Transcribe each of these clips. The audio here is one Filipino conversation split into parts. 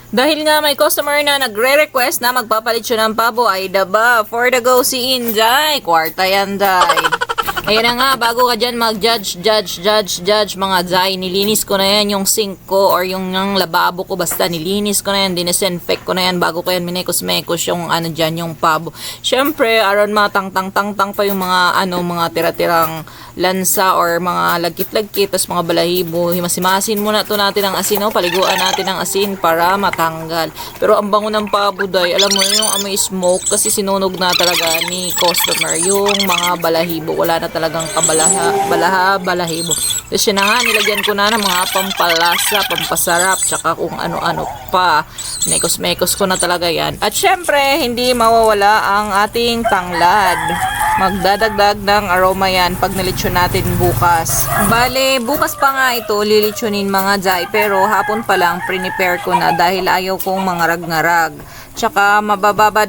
Dahil nga may customer na nagre-request na magpapalit siya ng pabo, ay daba, for the go si Inday. Kwarta yan, day. Ayan na nga, bago ka dyan judge mga Zay, nilinis ko na yan yung sink ko or yung lababo ko, basta nilinis ko na yan, dinisinfect ko na yan bago ko yan minekos-mekos yung ano dyan, yung pabo. Syempre, aron matang-tang-tang pa yung mga mga tira-tirang lansa or mga lagkit-lagkit, tas mga balahibo. Himasimasin muna to natin ang asin, paliguan natin ang asin para matanggal. Pero ang bango ng pabo, day, alam mo yung amoy smoke kasi sinunog na talaga ni customer yung mga balahibo. Wala na talagang balahibo. Tapos yun na nga, nilagyan ko na ng mga pampalasa, pampasarap, tsaka kung ano-ano pa. Mekos-mekos ko na talaga yan. At syempre, hindi mawawala ang ating tanglad. Magdadagdag ng aroma yan pag nilitsyon natin bukas. Bale, bukas pa nga ito lilitsunin mga Zay, pero hapon pa lang prepare ko na dahil ayaw kong mangarag-ngarag. Tsaka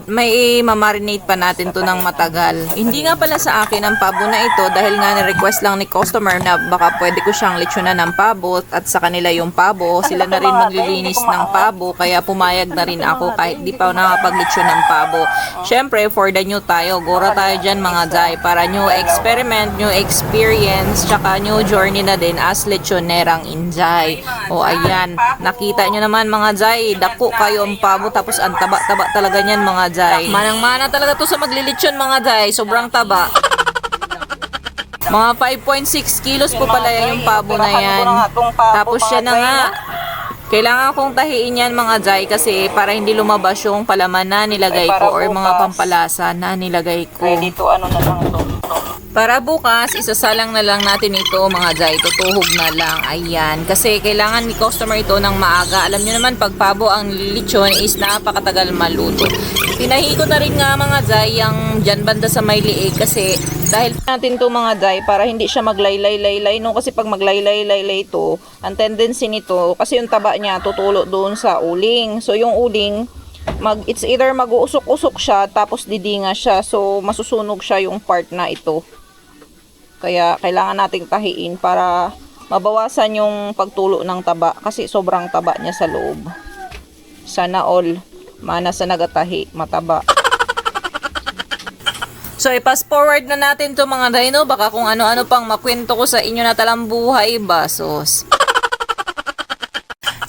may mamarinate pa natin to ng matagal. Hindi nga pala sa akin ang pabo na ito dahil nga ni-request lang ni customer na baka pwede ko siyang litsunan ng pabo at sa kanila yung pabo. Sila na rin maglilinis ng pabo kaya pumayag na rin ako kahit di pa nakapaglitsyon ng pabo. Syempre, for the new tayo. Gora tayo dyan mga Zay para new experiment, new experience, tsaka new journey na din as litsonerang Inday. O ayan, nakita nyo naman mga Zay, dako kayo ang pabo tapos ang taba talaga niyan mga Zay. Manang-mana talaga to sa maglilitsyon mga Zay. Sobrang taba. Mga 5.6 kilos po pala yung pabo na yan. Tapos siya na nga. Kailangan kong tahiin yan mga Zay kasi para hindi lumabas yung palaman na nilagay ko or mga pampalasa na nilagay ko. Dito ano na lang ito. Para bukas, isasalang na lang natin ito mga Zay. Tutuhog na lang. Ayan. Kasi kailangan ni customer ito ng maaga. Alam nyo naman, pag pabo ang lechon is napakatagal maluto. Tinahi ko na rin nga mga Zay yung dyan banda sa may liig kasi dahil natin to mga Zay para hindi siya maglaylay-laylay. No? Kasi pag maglaylay-laylay ito, ang tendency nito, kasi yung taba niya tutulo doon sa uling. So yung uling, it's either mag-uusok-usok siya tapos didinga siya. So masusunog siya yung part na ito. Kaya kailangan nating tahiin para mabawasan yung pagtulo ng taba kasi sobrang taba niya sa loob. Sana all, mana sa nagatahi, mataba. So, i-pass forward na natin to mga Dino. Baka kung ano-ano pang makwento ko sa inyo na talambuhay, basos.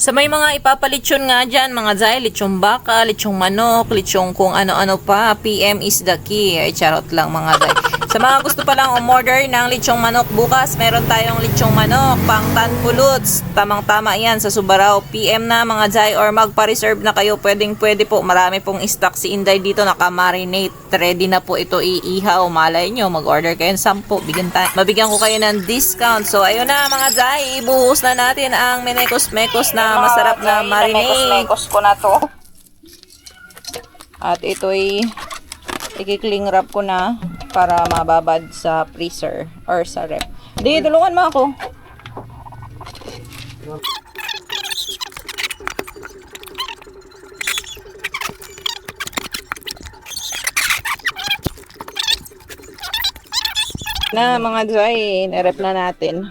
Sa may mga ipapalitsyon nga dyan, mga Zay, litsong baka, litsong manok, litsong kung ano-ano pa, PM is the key. Ay, charot lang mga Zay. Sa mga gusto palang umorder ng litsong manok bukas, meron tayong litsong manok, pang tanpuluts. Tamang-tama yan sa Subarao. PM na mga Zay or magpa-reserve na kayo. Pwedeng-pwede po. Marami pong stock si Inday dito. Naka-marinate. Ready na po ito iihaw. Malay nyo, mag-order kayo ng 10. Mabigyan ko kayo ng discount. So, ayun na mga Zay. Ibuhos na natin ang menekos-mekos na masarap na marinate. Mekos ko na to. At ito'y i-cling wrap ko na para mababad sa freezer or sa rep. Di, tulungan mo ako. Na mga Zay, na-rep na natin.